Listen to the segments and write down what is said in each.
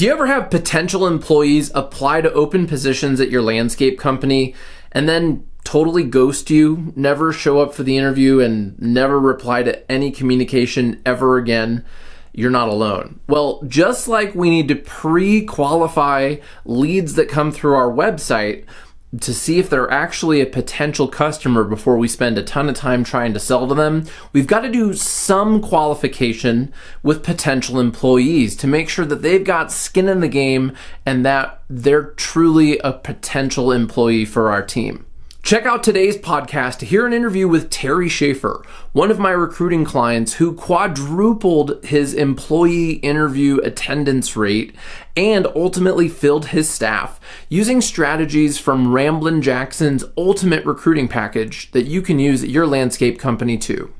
Do you ever have potential employees apply to open positions at your landscape company and then totally ghost you, never show up for the interview, and never reply to any communication ever again? You're not alone. Well, just like we need to pre-qualify leads that come through our website to see if they're actually a potential customer before we spend a ton of time trying to sell to them, we've got to do some qualification with potential employees to make sure that they've got skin in the game and that they're truly a potential employee for our team. Check out today's podcast to hear an interview with Terry Shaffer, one of my recruiting clients who quadrupled his employee interview attendance rate and ultimately filled his staff using strategies from Ramblin Jackson's ultimate recruiting package that you can use at your landscape company too.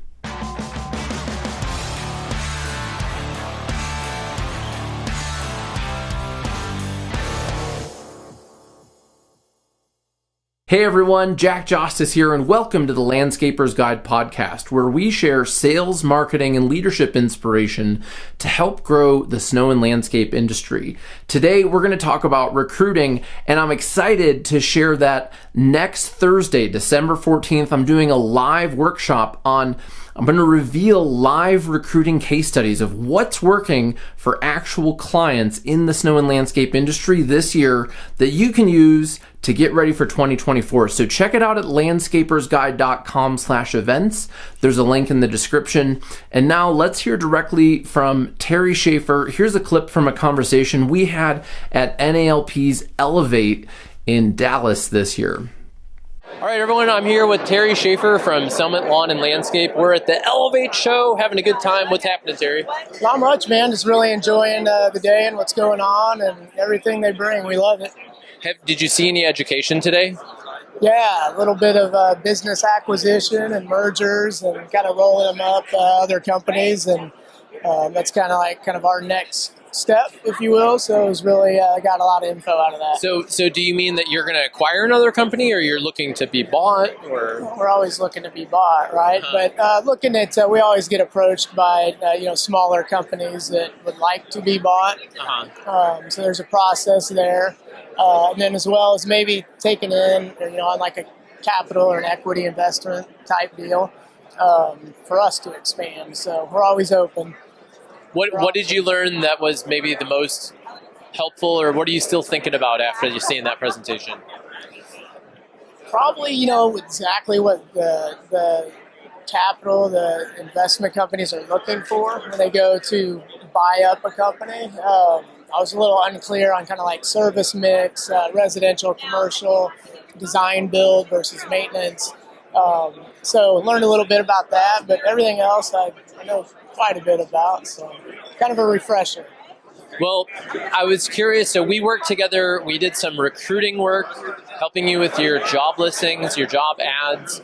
Hey everyone, Jack Jostes here, and welcome to the Landscaper's Guide podcast, where we share sales, marketing, and leadership inspiration to help grow the snow and landscape industry. Today, we're going to talk about recruiting, and I'm excited to share that next Thursday, December 14th, I'm doing a live workshop on I'm going to reveal live recruiting case studies of what's working for actual clients in the snow and landscape industry this year that you can use to get ready for 2024. So check it out at landscapersguide.com/events. There's a link in the description. And now let's hear directly from Terry Shaffer. Here's a clip from a conversation we had at NALP's Elevate in Dallas this year. All right, everyone, I'm here with Terry Shaffer from Summit Lawn and Landscape. We're at the Elevate show, having a good time. What's happening, Terry? Not much, man. Just really enjoying the day and what's going on and everything they bring. We love it. Did you see any education today? Yeah, a little bit of business acquisition and mergers and kind of rolling them up other companies. And that's kind of our next step, if you will. So it was really got a lot of info out of that. So do you mean that you're going to acquire another company, or you're looking to be bought? Or we're always looking to be bought, right? But looking at, we always get approached by smaller companies that would like to be bought. So there's a process there, and then as well as maybe taking in, on like a capital or an equity investment type deal for us to expand. So we're always open. What did you learn that was maybe the most helpful, or what are you still thinking about after you've seen that presentation? Probably, exactly what the capital, the investment companies are looking for when they go to buy up a company. I was a little unclear on kind of like service mix, residential, commercial, design build versus maintenance. So learned a little bit about that, but everything else I know quite a bit about, so kind of a refresher. Well, I was curious, so we worked together, we did some recruiting work, helping you with your job listings, your job ads.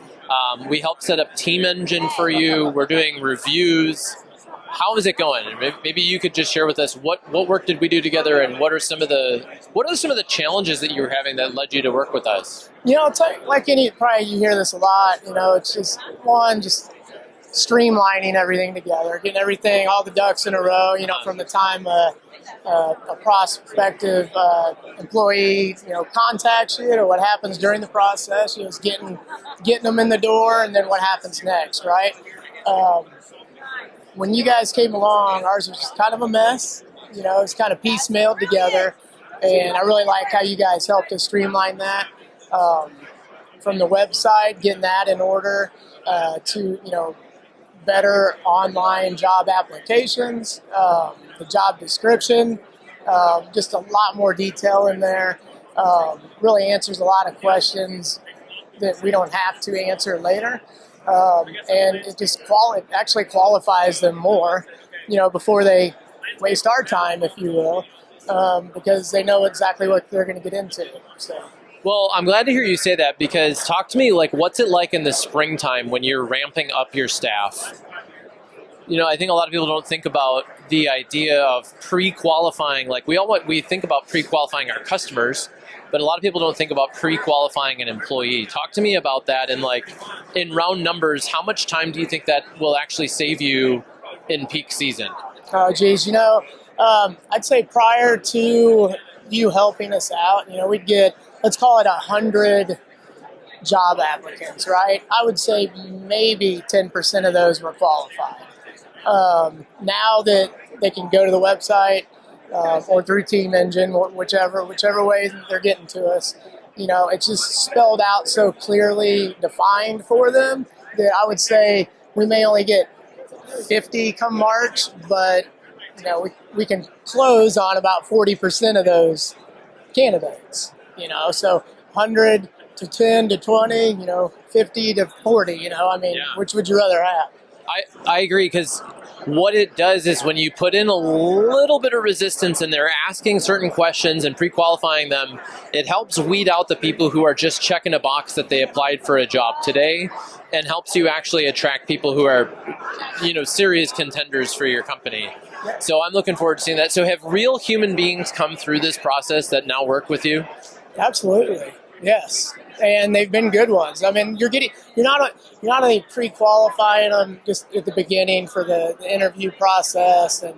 We helped set up Team Engine for you, we're doing reviews. How is it going? Maybe you could just share with us what work did we do together, and what are some of the challenges that you were having that led you to work with us? It's probably you hear this a lot, it's just streamlining everything together, getting everything, all the ducks in a row, from the time a prospective employee, contacts you, or what happens during the process, it's getting them in the door, and then what happens next, right? When you guys came along, ours was just kind of a mess, it's kind of piecemealed together, and I really like how you guys helped us streamline that, from the website, getting that in order, to, better online job applications, the job description, just a lot more detail in there. Really answers a lot of questions that we don't have to answer later. And it just actually qualifies them more, before they waste our time, if you will, because they know exactly what they're going to get into. So. Well, I'm glad to hear you say that, because talk to me, what's it like in the springtime when you're ramping up your staff? I think a lot of people don't think about the idea of pre-qualifying. We think about pre-qualifying our customers, but a lot of people don't think about pre-qualifying an employee. Talk to me about that, and in round numbers, how much time do you think that will actually save you in peak season? Oh, geez, I'd say prior to you helping us out, we'd get, let's call it 100 job applicants, right? I would say maybe 10% of those were qualified. Now that they can go to the website or through Team Engine, whichever way they're getting to us, it's just spelled out so clearly defined for them that I would say we may only get 50 come March, but we can close on about 40% of those candidates. So 100 to 10 to 20, 50 to 40. Which would you rather have? I agree, because what it does is when you put in a little bit of resistance and they're asking certain questions and pre-qualifying them, it helps weed out the people who are just checking a box that they applied for a job today, and helps you actually attract people who are, serious contenders for your company. So I'm looking forward to seeing that. So have real human beings come through this process that now work with you? Absolutely. Yes. And they've been good ones. You're not only pre-qualifying them just at the beginning for the interview process, and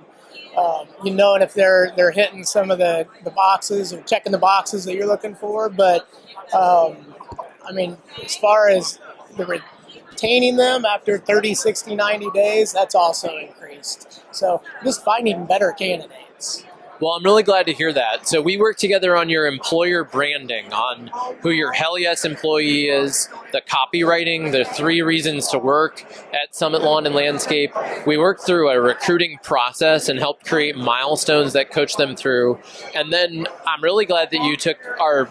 knowing if they're hitting some of the boxes or checking the boxes that you're looking for. But as far as retaining them after 30, 60, 90 days, that's also increased. So just finding better candidates. Well, I'm really glad to hear that. So we work together on your employer branding, on who your Hell Yes employee is, the copywriting, the 3 reasons to work at Summit Lawn and Landscape. We work through a recruiting process and help create milestones that coach them through. And then I'm really glad that you took our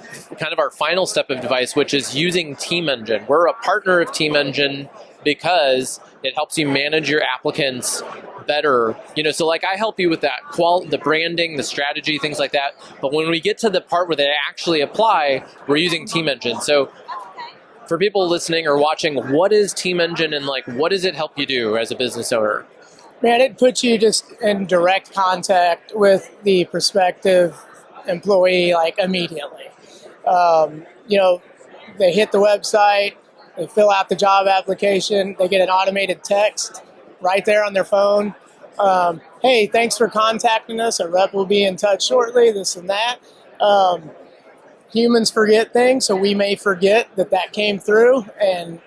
final step of advice, which is using Team Engine. We're a partner of Team Engine because it helps you manage your applicants better. So like I help you with that the branding, the strategy, things like that. But when we get to the part where they actually apply, we're using Team Engine. So for people listening or watching, what is Team Engine, and what does it help you do as a business owner? Man, it puts you just in direct contact with the prospective employee immediately. They hit the website, they fill out the job application, they get an automated text right there on their phone. Hey, thanks for contacting us. A rep will be in touch shortly, this and that. Humans forget things, so we may forget that came through. And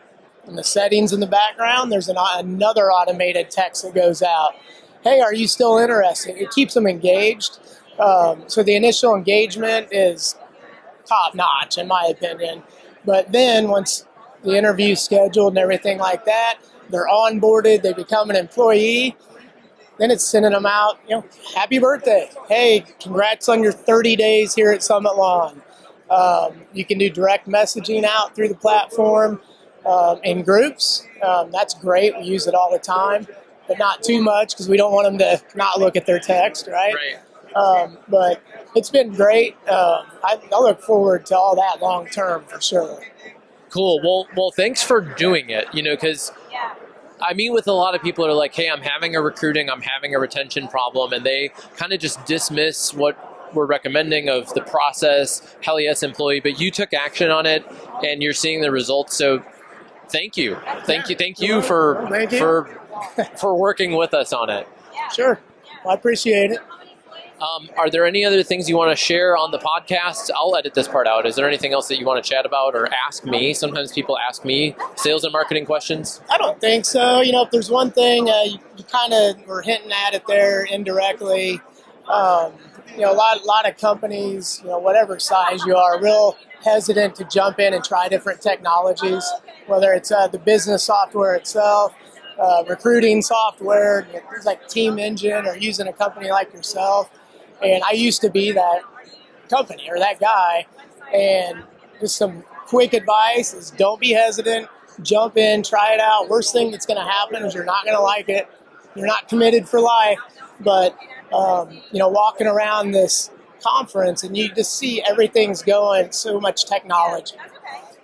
in the settings in the background, there's another automated text that goes out. Hey, are you still interested? It keeps them engaged. So the initial engagement is top notch, in my opinion. But then once the interview's scheduled and everything like that, they're onboarded, they become an employee, then it's sending them out, happy birthday. Hey, congrats on your 30 days here at Summit Lawn. You can do direct messaging out through the platform in groups. That's great. We use it all the time, but not too much because we don't want them to not look at their text, right? But it's been great. I look forward to all that long term for sure. Cool. Well, thanks for doing it, because I meet with a lot of people that are like, hey, I'm having a retention problem, and they kind of just dismiss what we're recommending of the process, Hell Yes employee, but you took action on it and you're seeing the results. So thank you. Thank you for working with us on it. Sure. Well, I appreciate it. Are there any other things you want to share on the podcast? I'll edit this part out. Is there anything else that you want to chat about or ask me? Sometimes people ask me sales and marketing questions. I don't think so. If there's one thing, you kind of were hinting at it there indirectly. A lot of companies, whatever size you are real hesitant to jump in and try different technologies, whether it's the business software itself, recruiting software, things like Team Engine, or using a company like yourself. And I used to be that company or that guy. And just some quick advice is don't be hesitant. Jump in, try it out. Worst thing that's going to happen is you're not going to like it. You're not committed for life. But, walking around this conference and you just see everything's going, so much technology.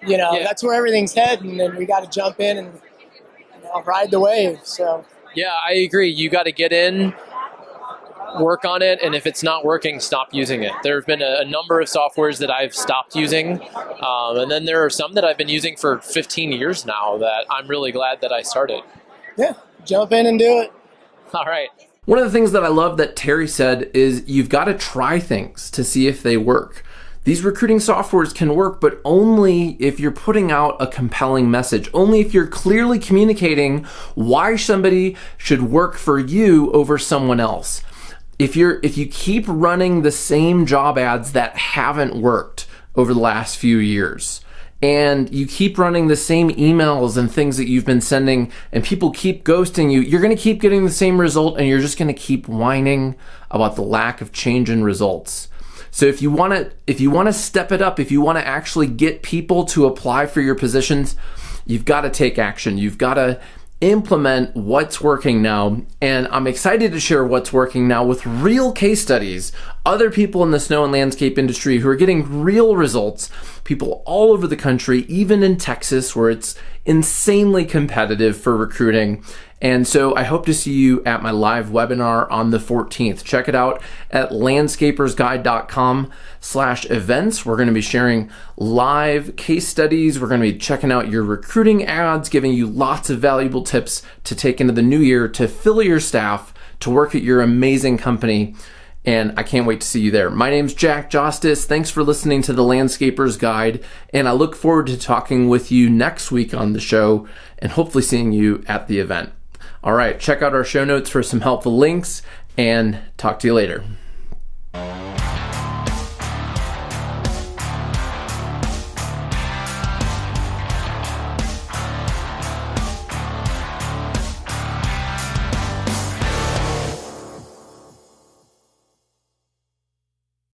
That's where everything's heading, and we got to jump in and ride the wave. So yeah, I agree. You got to get in, work on it, and if it's not working, stop using it. There have been a number of softwares that I've stopped using, and then there are some that I've been using for 15 years now that I'm really glad that I started. Yeah, jump in and do it. All right. One of the things that I love that Terry said is you've got to try things to see if they work. These recruiting softwares can work, but only if you're putting out a compelling message, only if you're clearly communicating why somebody should work for you over someone else. If you keep running the same job ads that haven't worked over the last few years, and you keep running the same emails and things that you've been sending, and people keep ghosting you, you're going to keep getting the same result, and you're just going to keep whining about the lack of change in results. So if you want to step it up, if you want to actually get people to apply for your positions, you've got to take action. You've got to implement what's working now. And I'm excited to share what's working now with real case studies, other people in the snow and landscape industry who are getting real results, people all over the country, even in Texas, where it's insanely competitive for recruiting. And so I hope to see you at my live webinar on the 14th. Check it out at landscapersguide.com/events. We're going to be sharing live case studies. We're going to be checking out your recruiting ads, giving you lots of valuable tips to take into the new year to fill your staff, to work at your amazing company. And I can't wait to see you there. My name's Jack Jostes. Thanks for listening to the Landscaper's Guide. And I look forward to talking with you next week on the show and hopefully seeing you at the event. All right, check out our show notes for some helpful links and talk to you later.